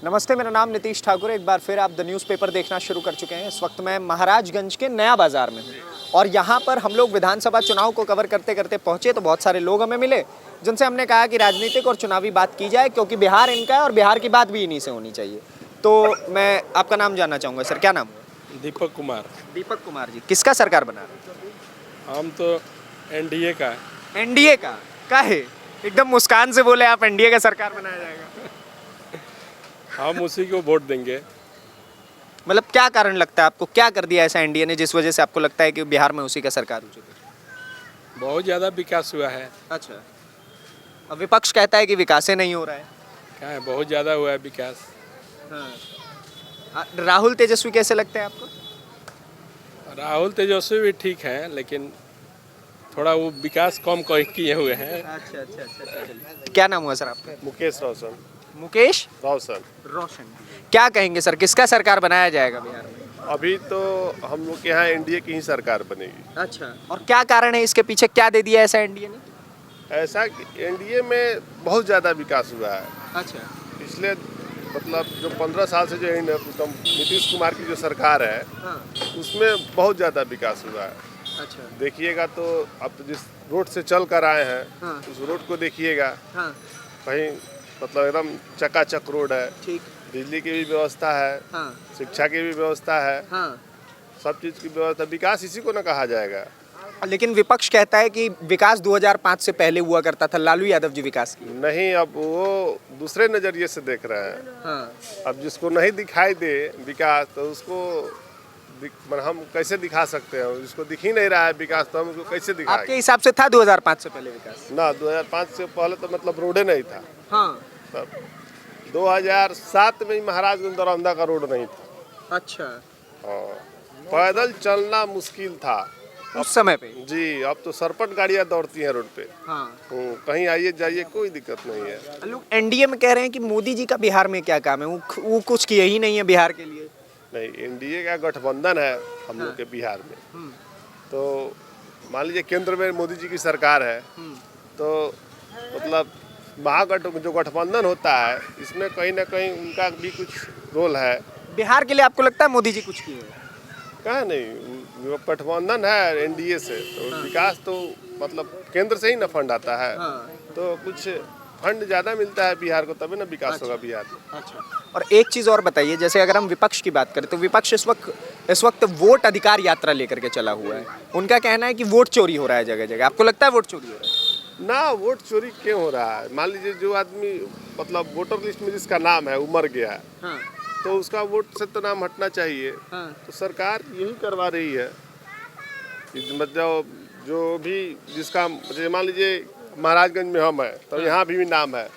नमस्ते, मेरा नाम नीतीश ठाकुर है। एक बार फिर आप द न्यूज़पेपर देखना शुरू कर चुके हैं। इस वक्त मैं महाराजगंज के नया बाज़ार में हूँ और यहाँ पर हम लोग विधानसभा चुनाव को कवर करते करते पहुँचे तो बहुत सारे लोग हमें मिले, जिनसे हमने कहा कि राजनीतिक और चुनावी बात की जाए, क्योंकि बिहार इनका है और बिहार की बात भी इन्हीं से होनी चाहिए। तो मैं आपका नाम जानना चाहूँगा सर, क्या नाम है? दीपक कुमार। दीपक कुमार जी, किसका सरकार बना रहा है? हम तो एनडीए का है। एनडीए का है? एकदम मुस्कान से बोले आप, एनडीए का सरकार बनाया जाएगा। हम उसी को वोट देंगे। मतलब क्या कारण लगता है आपको, क्या कर दिया ऐसा एनडीए ने जिस वजह से आपको लगता है कि बिहार में उसी का सरकार उचित है? बहुत ज़्यादा विकास हुआ है। अच्छा, अब विपक्ष कहता है कि विकास ही नहीं हो रहा है। क्या है, बहुत ज़्यादा हुआ है विकास। हाँ। राहुल तेजस्वी कैसे लगते हैं आपको? राहुल तेजस्वी भी ठीक है, लेकिन थोड़ा वो विकास कम किए हुए हैं। अच्छा। क्या नाम हुआ सर आपका? मुकेश रोशन। मुकेश रोशन। क्या कहेंगे सर, किसका सरकार बनाया जाएगा बिहार में? अभी तो हम लोग के यहाँ एनडीए की ही सरकार बनेगी। अच्छा, और क्या कारण है इसके पीछे, क्या दे दिया ऐसा एनडीए ने? ऐसा कि एनडीए में बहुत ज़्यादा विकास हुआ है। अच्छा। पिछले मतलब जो 15 साल से जो नीतीश कुमार की जो सरकार है, हाँ। उसमें बहुत ज़्यादा विकास हुआ है। अच्छा। देखिएगा तो अब तो जिस रोड से चल कर आए हैं, हाँ। उस रोड को देखिएगा, हाँ। कहीं मतलब एकदम चकाचक रोड है। ठीक। बिजली की भी व्यवस्था है। हाँ। शिक्षा की भी व्यवस्था है। हाँ। सब चीज़ की व्यवस्था, विकास इसी को ना कहा जाएगा। लेकिन विपक्ष कहता है कि विकास 2005 से पहले हुआ करता था, लालू यादव जी विकास की। नहीं, अब वो दूसरे नज़रिए से देख रहे हैं। हाँ। अब जिसको नहीं दिखाई दे विकास, तो उसको हम कैसे दिखा सकते हैं? जिसको दिख ही नहीं रहा है विकास, तो हम उसको कैसे आपके दिखाएंगे? हिसाब से था 2005 से पहले विकास? ना, 2005 से पहले तो मतलब रोडे नहीं था। हाँ। तब 2007 में ही महाराजगंज दरौंदा का रोड नहीं था। अच्छा। हाँ, पैदल चलना मुश्किल था उस समय पे? जी। अब तो सरपट गाड़ियाँ दौड़ती हैं रोड पे। हाँ। कहीं आइए जाइए, कोई दिक्कत नहीं है। लोग एनडीए में कह रहे हैं कि मोदी जी का बिहार में क्या काम है, वो कुछ किए ही नहीं है बिहार के लिए। नहीं, एनडीए का गठबंधन है हम लोग के बिहार में। तो मान लीजिए केंद्र में मोदी जी की सरकार है, तो मतलब जो गठबंधन होता है, इसमें कहीं ना कहीं उनका भी कुछ रोल है। बिहार के लिए आपको लगता है मोदी जी कुछ किए हैं? कहाँ नहीं, गठबंधन है एनडीए से, तो विकास तो मतलब केंद्र से ही ना फंड आता है। तो कुछ फंड ज़्यादा मिलता है बिहार को, तभी ना विकास होगा बिहार में। अच्छा। और एक चीज़ और बताइए, जैसे अगर हम विपक्ष की बात करें तो विपक्ष इस वक्त वोट अधिकार यात्रा लेकर के चला हुआ है। उनका कहना है कि वोट चोरी हो रहा है जगह जगह। आपको लगता है वोट चोरी हो रहा है? ना, वोट चोरी क्यों हो रहा है? मान लीजिए जो आदमी मतलब वोटर लिस्ट में जिसका नाम है, उमर गया है, हाँ। तो उसका वोट से तो नाम हटना चाहिए। हाँ। तो सरकार यही करवा रही है कि मतलब जो भी जिसका, मान लीजिए महाराजगंज में हम है तो यहाँ भी नाम है,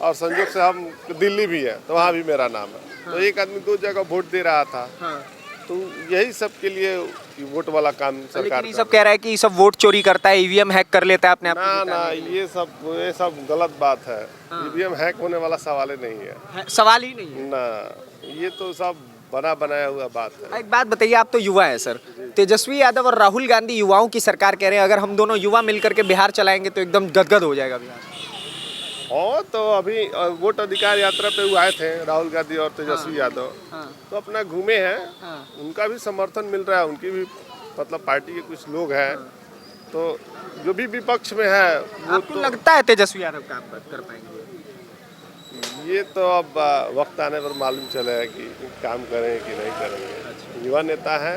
और संयोग से हम दिल्ली भी है तो वहाँ भी मेरा नाम है। तो एक आदमी 2 जगह वोट दे रहा था। तो यही सब के लिए वोट वाला काम सरकार लेकिन ये सब कह रहा है कि ये सब वोट चोरी करता है, ईवीएम हैक कर लेता है अपने आप को। ना, ये सब गलत बात है। ईवीएम हैक होने वाला सवाल ही नहीं है। सवाल ही नहीं है ना, ये तो सब बना बनाया हुआ बात है। एक बात बताइए, आप तो युवा हैं सर, तेजस्वी यादव और राहुल गांधी युवाओं की सरकार कह रहे हैं, अगर हम दोनों युवा मिलकर के बिहार चलाएंगे तो एकदम गदगद हो जाएगा बिहार। हाँ, तो अभी वोट अधिकार यात्रा पे वो आए थे राहुल गांधी और तेजस्वी यादव। तो अपना घूमे हैं। उनका भी समर्थन मिल रहा है, उनकी भी मतलब पार्टी के कुछ लोग हैं। तो जो भी विपक्ष में है वो आपको तो लगता है तेजस्वी यादव काम कर पाएंगे? ये तो अब वक्त आने पर मालूम चलेगा कि काम करेंगे कि नहीं करेंगे। युवा नेता है,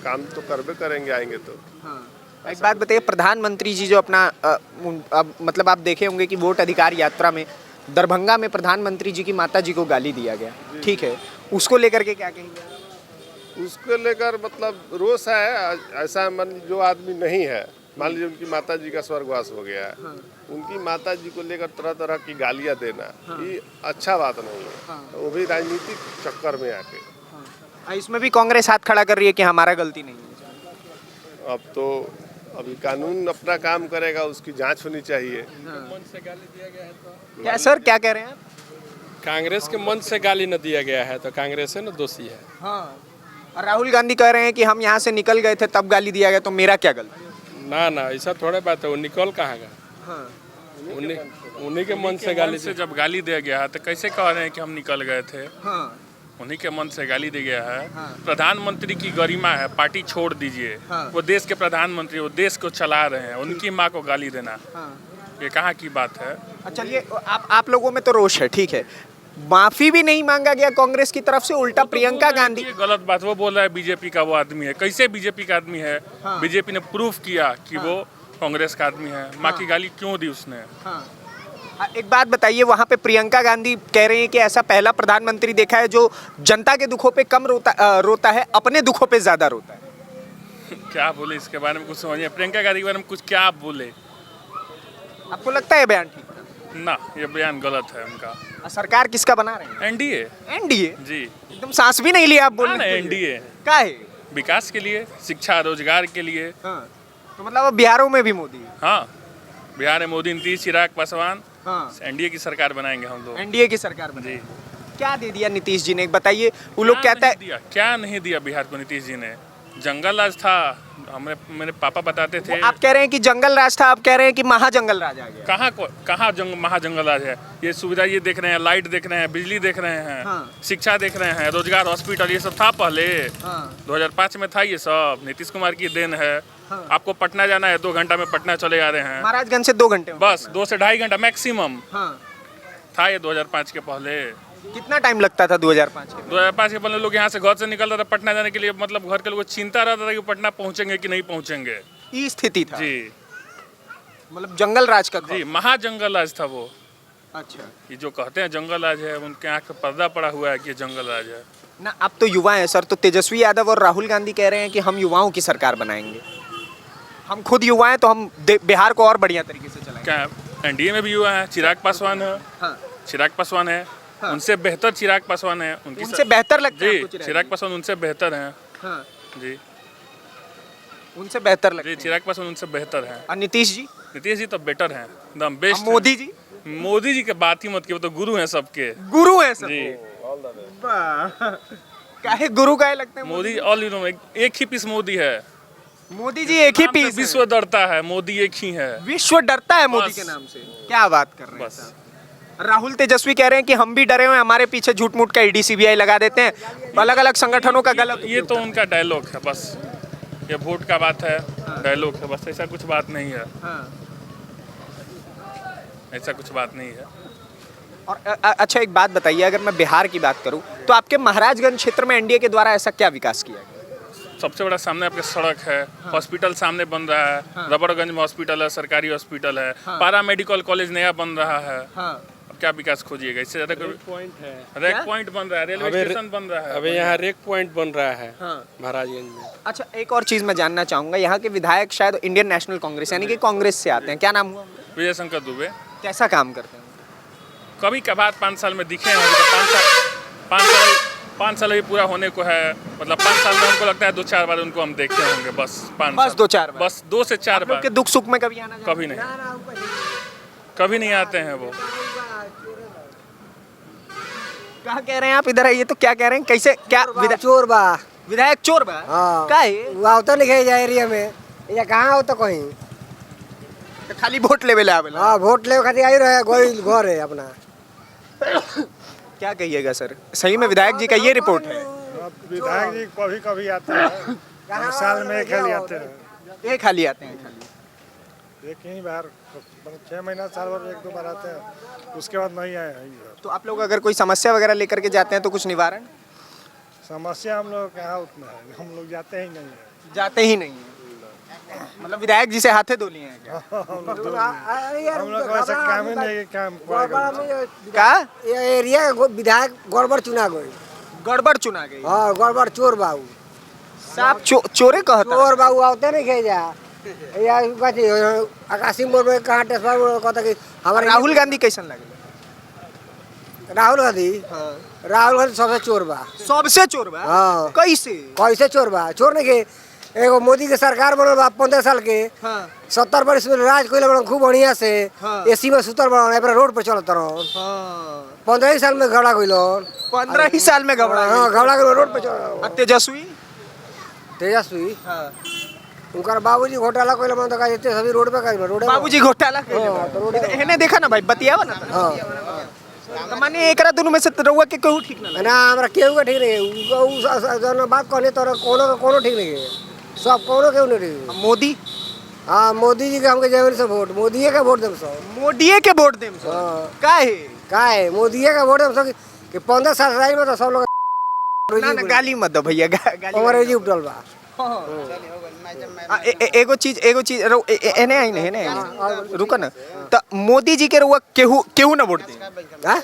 काम तो करबे करेंगे, आएंगे तो। एक बात बताइए, प्रधानमंत्री जी जो अपना अब मतलब आप देखे होंगे कि वोट अधिकार यात्रा में दरभंगा में प्रधानमंत्री जी की माता जी को गाली दिया गया, ठीक है, उसको लेकर के क्या कहेंगे? उसको लेकर मतलब रोष है। ऐसा मन जो आदमी नहीं है, मान लीजिए उनकी माता जी का स्वर्गवास हो गया है, उनकी माता जी को लेकर तरह तरह की गालियां देना, ये अच्छा बात नहीं है। वो भी राजनीतिक चक्कर में आके। इसमें भी कांग्रेस हाथ खड़ा कर रही है कि हमारा गलती नहीं है। अब तो अभी कानून अपना काम करेगा, उसकी जांच होनी चाहिए। मन से गाली दिया गया है तो क्या सर, क्या कह रहे हैं आप? कांग्रेस के मन से गाली न दिया गया है तो कांग्रेस है ना दोषी है। हाँ, और राहुल गांधी कह रहे हैं कि हम यहाँ से निकल गए थे तब गाली दिया गया, तो मेरा क्या गलती? ना, ऐसा थोड़ा बात है। वो निकल कहाँ गया? हाँ। उन्हीं के मन से गाली से जब गाली दिया गया है तो कैसे कह रहे हैं कि हम निकल गए थे? हाँ उन्हीं के मन से गाली दी गया है। हाँ। प्रधानमंत्री की गरिमा है, पार्टी छोड़ दीजिए। हाँ। वो देश के प्रधानमंत्री, वो देश को चला रहे हैं, उनकी माँ को गाली देना हाँ। ये कहाँ की बात है? चलिए आप लोगों में तो रोष है, ठीक है, माफी भी नहीं मांगा गया कांग्रेस की तरफ से, उल्टा प्रियंका गांधी। ये गलत बात, वो बोल रहा है बीजेपी का वो आदमी है। कैसे बीजेपी का आदमी है? हाँ। बीजेपी ने प्रूफ किया कि वो कांग्रेस का आदमी है। माँ की गाली क्यों दी उसने? हाँ। एक बात बताइए, वहाँ पे प्रियंका गांधी कह रहे हैं कि ऐसा पहला प्रधानमंत्री देखा है जो जनता के दुखों पे कम रोता है, अपने दुखों पे ज्यादा रोता है। क्या बोले इसके बारे में कुछ समझिए। प्रियंका गांधी के बारे में कुछ क्या आप बोले? आपको लगता है बयान ठीक है? ना, ये बयान गलत है उनका। सरकार किसका बना रहे हैं? एनडीए। एनडीए? जी। एकदम सांस भी नहीं लिया आप बोल रहे हैं। एनडीए क्या है? विकास के लिए, शिक्षा रोजगार के लिए। हाँ। तो मतलब अब बिहारों में भी मोदी है। हाँ, बिहार में मोदी, नीतीश, चिराग पासवान, हाँ। एनडीए की सरकार बनाएंगे हम लोग। एनडीए की सरकार बनी। जी। क्या दे दिया नीतीश जी ने, बताइए। वो लोग कहता है क्या नहीं दिया बिहार को नीतीश जी ने? जंगल राज था, मेरे पापा बताते थे। आप कह रहे हैं कि जंगल राज था, आप कह रहे हैं कि महाजंगल राज आ गया। कहाँ महाजंगल राज है? ये सुविधा ये देख रहे हैं, लाइट देख रहे हैं, बिजली देख रहे हैं। हाँ। शिक्षा देख रहे हैं, रोजगार, हॉस्पिटल, ये सब था पहले। हाँ। 2005 में था ये सब, नीतीश कुमार की देन है। हाँ। आपको पटना जाना है, 2 घंटा में पटना चले जा रहे हैं। महाराजगंज से 2 घंटे में बस 2 से 2.5 घंटा मैक्सिमम हाँ। था ये 2005 के पहले। कितना टाइम लगता था 2005 के? 2005 के पहले लोग यहाँ से घर से निकलता था पटना जाने के लिए, मतलब घर के लोगों को चिंता रहता था कि पटना पहुँचेंगे कि नहीं पहुँचेंगे। ये स्थिति था जी। मतलब जंगल राज का जी, महाजंगल राज था वो। अच्छा ये जो कहते हैं जंगल राज है, उनके आँख पे पर्दा पड़ा हुआ है कि ये जंगल राज है। ना। अब तो युवा हैं सर, तो तेजस्वी यादव और राहुल गांधी कह रहे हैं कि हम युवाओं की सरकार बनाएंगे। हम खुद युवा हैं तो हम बिहार को और बढ़िया तरीके से चलाएंगे। क्या एनडीए में भी युवा है? चिराग पासवान है। हाँ। चिराग पासवान है। हाँ। उनसे बेहतर चिराग पासवान है। उनसे बेहतर लगता है जी, आपको चिराग पासवान उनसे बेहतर हैं। हाँ। जी, उनसे बेहतर लगता जी, है। चिराग पासवान उनसे बेहतर हैं। और नीतीश जी? नीतीश जी तो बेटर हैं, एकदम बेस्ट। मोदी जी? मोदी जी की बात ही मत कीजिए, वो तो गुरु हैं सबके। गुरु हैं सब? जी। काहे गुरु काहे लगते हैं? मोदी ऑल इन एक ही पीस मोदी है। मोदी जी एक ही नाम से पीस विश्व डरता है, मोदी एक ही है। विश्व डरता है मोदी बस। के नाम से। क्या बात कर रहे हैं बस। साहब? राहुल तेजस्वी कह रहे हैं कि हम भी डरे हुए हैं, हमारे पीछे झूठ मूठ का ईडी सीबीआई लगा देते हैं, अलग अलग संगठनों का गलत। ये तो उनका डायलॉग है बस, ये वोट का बात है, डायलॉग है बस, ऐसा कुछ बात नहीं है। ऐसा कुछ बात नहीं है। और अच्छा एक बात बताइए, अगर मैं बिहार की बात करूं तो आपके महाराजगंज क्षेत्र में एनडीए के द्वारा ऐसा क्या विकास किया गया? सबसे बड़ा सामने आपके सड़क है, हॉस्पिटल सामने बन रहा है, रबड़गंज में हॉस्पिटल है, सरकारी हॉस्पिटल है, पारा मेडिकल कॉलेज नया बन रहा है। अब क्या विकास खोजिएगा इससे ज्यादा? पॉइंट है, रेक पॉइंट बन रहा है, रेलवे स्टेशन बन रहा है। अभी यहाँ रेक पॉइंट बन रहा है महाराजगंज में। अच्छा एक और चीज मैं जानना चाहूंगा, यहाँ के विधायक शायद इंडियन नेशनल कांग्रेस यानी कि कांग्रेस से आते हैं, क्या नाम हुआ? विजय शंकर दुबे। कैसा काम करते हैं? कभी कभार 5 साल में दिखे हैं, अभी तो 5 साल अभी पूरा होने को है, मतलब 5 साल में हमको लगता है 2-4 बार उनको हम देखे होंगे बस। 5 बस 2-4 बार? बस 2 से 4 बार। के दुख सुख में कभी आना? कभी नहीं, कभी नहीं आते हैं वो। क्या कह रहे हैं आप? इधर आइए तो क्या कह रहे हैं? कैसे क्या चोर बा विधायक चोर बा? हाँ। का है? वो आवता लिखे जा एरिया में, या कहाँ होता कहीं। तो खाली वोट लेवे ले आवेला? हाँ, वोट ले खातिर आई रहे, गोइल घर है अपना। क्या कहिएगा सर, सही में विधायक जी का ये रिपोर्ट है? विधायक जी कभी कभी आते हैं, साल में एक हाली आते हैं। एक हाली आते हैं? खाली एक ही बार 6 महीना साल भर 1-2 बार आते हैं, उसके बाद नहीं आए हैं इधर। तो आप लोग अगर कोई समस्या वगैरह लेकर के जाते हैं तो कुछ निवारण? समस्या हम लोग कहाँ उतना है, हम लोग जाते ही नहीं है। जाते ही नहीं है? मतलब विधायक जी से हाथे धो लिए हैं क्या? हम लोग का वैसा काम ही नहीं है, काम का ये एरिया का विधायक गड़बड़ चुना गई। गड़बड़ चुना गई? हाँ, गड़बड़ चोर बाबू। साहब चोरे कहता? चोर बाबू आवते नहीं खे जा, या कथी आकाशी मोड़ में कहाँ टेस्पर कहता कि हमारे राहुल गांधी कैसन लगे? राहुल गांधी? राहुल गांधी सबसे चोर बा। सबसे चोर बा? हाँ। कैसे? कैसे चोर बा? चोर नहीं के, एगो मोदी के सरकार बनल बा 15 साल के। हाँ। 70 वर्ष में राज कोइले बड़ा खूब बढ़िया से। हाँ। एसी में सुतर बड़ा, एपरा रोड पर चलत रहो। हाँ। 15 साल में घबरा गइलो। 15 ही साल में घबरा हाँ, गए? घबरा गइलो, रोड पर चल। तेजस्वी? तेजस्वी? हाँ। उनका बाबूजी घोटाला कोई मन तो का इतने सभी रोड पे का रोड बाबूजी घोटाला हेने देखा ना भाई बतियावा ना तो माने एकरा दोनों में से रउआ के कहू ठीक ना लगे। ना हमरा केहू का ठीक नहीं है उनका जन बात कहने तो कोनो ठीक नहीं है सब कोनो केहू नहीं ठीक मोदी हाँ मोदी जी के हमके जमीन से वोट मोदी के वोट देम सब मोदीए के वोट देम सो हाँ। का है मोदी के वोट देम सब कि 15 साल रही में तो सब लोग ना ना गाली मत दो भैया गाली अंग्रेजी उपटल बा एगो चीज एने आई ने रुको ना तो मोदी जी के रउआ केहू ना वोट दे हाँ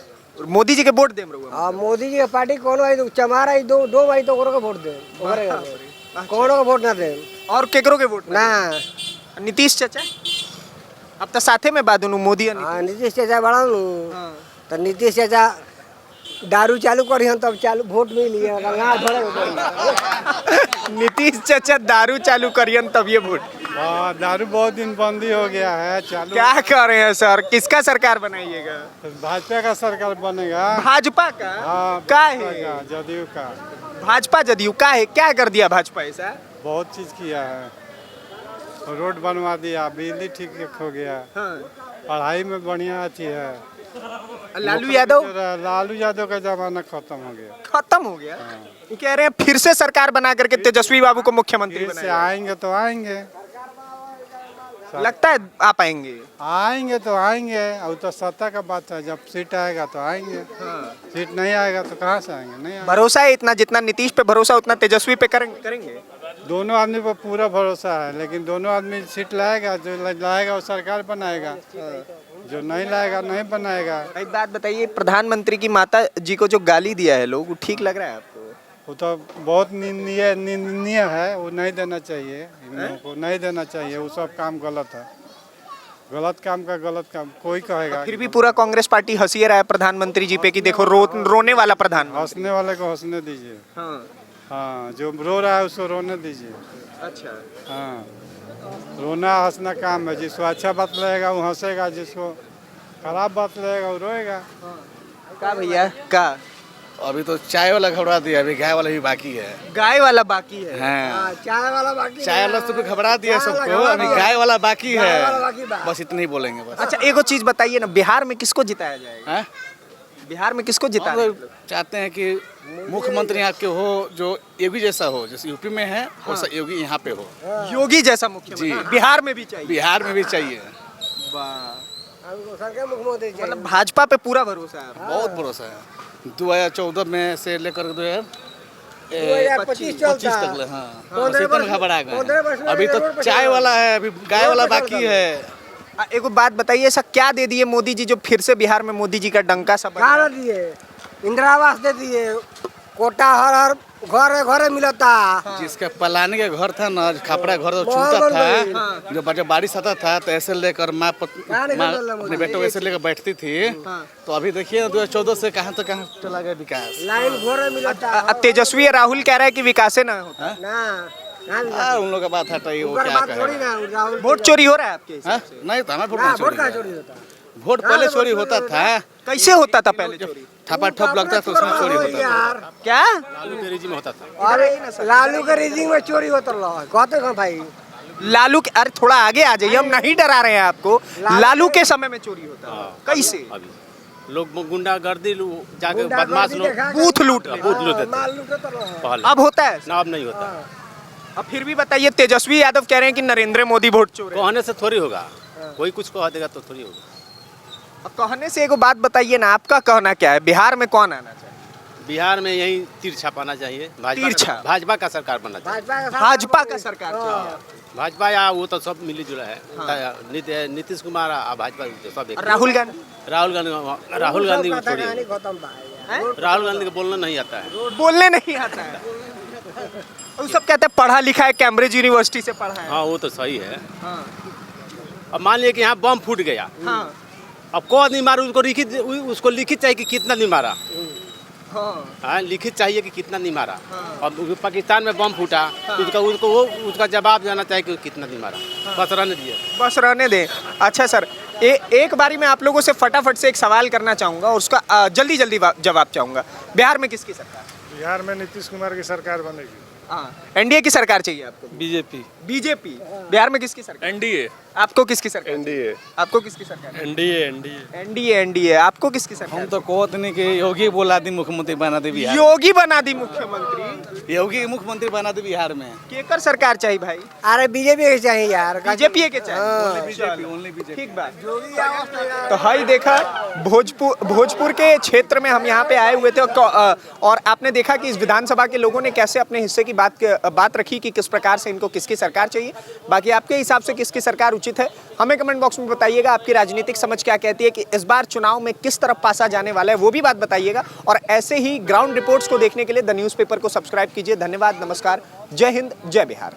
मोदी जी के वोट देम रउआ हाँ मोदी जी के पार्टी कौन आई तो चमार आई दो आई तो ओकरो के वोट दे ओकरे के कोनो के वोट ना दे और केकरो के वोट ना नीतीश चाचा अब तो साथे में बात दोनों मोदी और हाँ नीतीश चाचा बड़ा नु तो नीतीश चाचा दारू चालू करी हम तब चालू वोट मिली नीतीश चाचा दारू चालू करियन तब ये वोट हाँ, दारू बहुत दिन बंदी हो गया है चालू। क्या कर रहे हैं सर किसका सरकार बनाइएगा भाजपा का सरकार बनेगा। भाजपा का हाँ का भाजपा है का, जदयू का भाजपा जदयू का है क्या कर दिया भाजपा ऐसा बहुत चीज किया है, रोड बनवा दिया, बिजली ठीक हो गया, पढ़ाई में बढ़िया अच्छी है। लालू यादव लालू यादव का जमाना खत्म हो गया। खत्म हो गया वो कह रहे हैं फिर से सरकार बना करके तेजस्वी बाबू को मुख्यमंत्री फिर से बनाएंगे आएंगे तो आएंगे, लगता है आ पाएंगे आएंगे तो आएंगे। और तो सत्ता का बात है, जब सीट आएगा तो आएंगे, सीट नहीं आएगा तो कहाँ से आएंगे। नहीं आएंगे। भरोसा है इतना जितना नीतीश पे भरोसा उतना तेजस्वी पे करेंगे दोनों आदमी पर पूरा भरोसा है, लेकिन दोनों आदमी सीट लाएगा, जो लाएगा वो सरकार बनाएगा, जो नहीं लाएगा नहीं बनाएगा। एक बात बताइए प्रधानमंत्री की माता जी को जो गाली दिया है लोग वो ठीक लग रहा है आपको वो तो बहुत निंदनीय है, वो नहीं देना चाहिए, इन लोगों को नहीं देना चाहिए। वो सब काम गलत है, गलत काम का गलत काम कोई कहेगा। फिर भी पूरा कांग्रेस पार्टी हंसी रहा है प्रधानमंत्री जी पे कि देखो रोने वाला प्रधानमंत्री। हंसने वाले को हंसने दीजिए, हाँ जो रो रहा है उसको रोने दीजिए। अच्छा हाँ रोना हंसना काम है, जिसको अच्छा बात लगेगा वो हंसेगा, जिसको खराब बात लगेगा वो रोएगा। का भैया का अभी तो चाय वाला घबरा दिया, अभी गाय वाला भी बाकी है। गाय वाला बाकी है हाँ चाय वाला बाकी चाय वाला तो घबरा दिया सबको, अभी गाय वाला बाकी है, बस इतना ही बोलेंगे बस। अच्छा एगो चीज बताइए ना बिहार में किसको जिताया जाएगा हैं? बिहार में किसको हम जिताया लोग चाहते हैं कि मुख्यमंत्री यहाँ के हो जो योगी जैसा हो, जैसे यूपी में है वैसा योगी यहाँ पे हो, योगी जैसा मुख्यमंत्री जी। बिहार में भी चाहिए बिहार में भी चाहिए। मुख्यमंत्री मतलब भाजपा पे पूरा भरोसा है बहुत भरोसा है। 2014 में से लेकर 2025 2025 चलता तक ले, हाँ बस 15 इतना वर्ष घबरा 15 वर्ष गए। में अभी तो रोड पे चाय चला। वाला है, अभी गाय वाला रोड पे बाकी चलता है। एगो बात बताइए ऐसा क्या दे दिए मोदी जी जो फिर से बिहार में मोदी जी का डंका सा बज रहा खाना है? दिए, इंदिरा आवास दे दिए, कोटा हर घर मिलता। जिसका पलाने का घर था ना, खपड़ा घर तो बहुत छूटा बड़ था, जब बारिश आता था तो ऐसे लेकर माँ कहाँ निकल माँ रहा है अपने बेटों को ऐसे लेकर बैठती थी। तो अभी देखिए 2014 से कहाँ तक कहाँ चला गया विकास। लाइन घोड़े मिलता तेजस्वी या राहुल कह रहा है कि विकास ना होता ना उन लोग का बात हटाइए, वो उनका क्या बात थोड़ी कहेगा। ना राहुल वोट चोरी हो रहा है आपके हिसाब हाँ? से? नहीं तो हमारा वोट ना नहीं वोट का चोरी चोरी है। होता वोट पहले चोरी होता था, कैसे होता था पहले चोरी ठपा ठप लगता था उसमें चोरी होता था। यार क्या अरे लालू के रीजिंग में चोरी होता रहा कहते कहाँ भाई लालू के अरे थोड़ा आगे आ जाइए हम नहीं डरा रहे हैं आपको लालू के समय में चोरी होता था कैसे लोग गुंडागर्दी जाके बदमाश लोग बूथ लूट ले बूथ लूट देते माल लूटता रहा पहले। अब होता है ना अब नहीं होता, अब फिर भी बताइए तेजस्वी यादव कह रहे हैं कि नरेंद्र मोदी वोट चोर है कहने से थोड़ी होगा, कोई कुछ कह देगा तो थोड़ी होगा। अब कहने से एगो बात बताइए ना आपका कहना क्या है बिहार में कौन आना चाहिए बिहार में यही तिरछा पाना चाहिए, तिरछा? भाजपा का सरकार बनना चाहिए। भाजपा का सरकार चाहिए भाजपा या वो तो सब मिली जुला है, नीतीश कुमार और भाजपा सब एक। और राहुल गांधी राहुल गांधी को छोड़िए, खत्म भाई राहुल गांधी को बोलना नहीं आता है। बोलने नहीं आता है वो सब कहते हैं पढ़ा लिखा है कैम्ब्रिज यूनिवर्सिटी से पढ़ा है हाँ वो तो सही है। अब मान लिया कि यहाँ बम फूट गया, हाँ अब कौन आदमी मारा उसको लिखित चाहिए कि कितना नहीं मारा, हाँ लिखित चाहिए कि कितना नहीं मारा। अब पाकिस्तान में बम फूटा तो उसका जवाब देना चाहिए कि कितना नहीं मारा, बस रहने दिए। बस रहने दें अच्छा सर एक बारी मैं आप लोगों से फटाफट से एक सवाल करना चाहूँगा और उसका जल्दी जवाब चाहूँगा बिहार में किसकी सरकार बिहार में नीतीश कुमार की सरकार बनेगी। हाँ, एनडीए की सरकार चाहिए आपको? BJP BJP. बिहार में किसकी सरकार? एनडीए। आपको किसकी सरकार? एनडीए। आपको किसकी सरकार? NDA NDA NDA NDA. आपको किसकी सरकार? हम तो कहत नहीं कि योगी बोला दी मुख्यमंत्री बना दे बिहार योगी बना दी मुख्यमंत्री। योगी मुख्यमंत्री बना दे बिहार में केकर सरकार चाहिए भाई? अरे बीजेपी के चाहिए यार। बीजेपी के चाहिए। बीजेपी ठीक बात। तो हाई देखा भोजपुर के क्षेत्र में हम यहाँ पे आए हुए थे और आपने देखा कि इस विधानसभा के लोगों ने कैसे अपने हिस्से की बात रखी कि किस प्रकार से इनको किसकी सरकार चाहिए। बाकी आपके हिसाब से किसकी सरकार उचित है, हमें कमेंट बॉक्स में बताइएगा। आपकी राजनीतिक समझ क्या कहती है कि इस बार चुनाव में किस तरफ पासा जाने वाला है, वो भी बात बताइएगा। और ऐसे ही ग्राउंड रिपोर्ट्स को देखने के लिए द न्यूज़पेपर को सब्सक्राइब कीजिए। धन्यवाद, नमस्कार, जय हिंद, जय बिहार।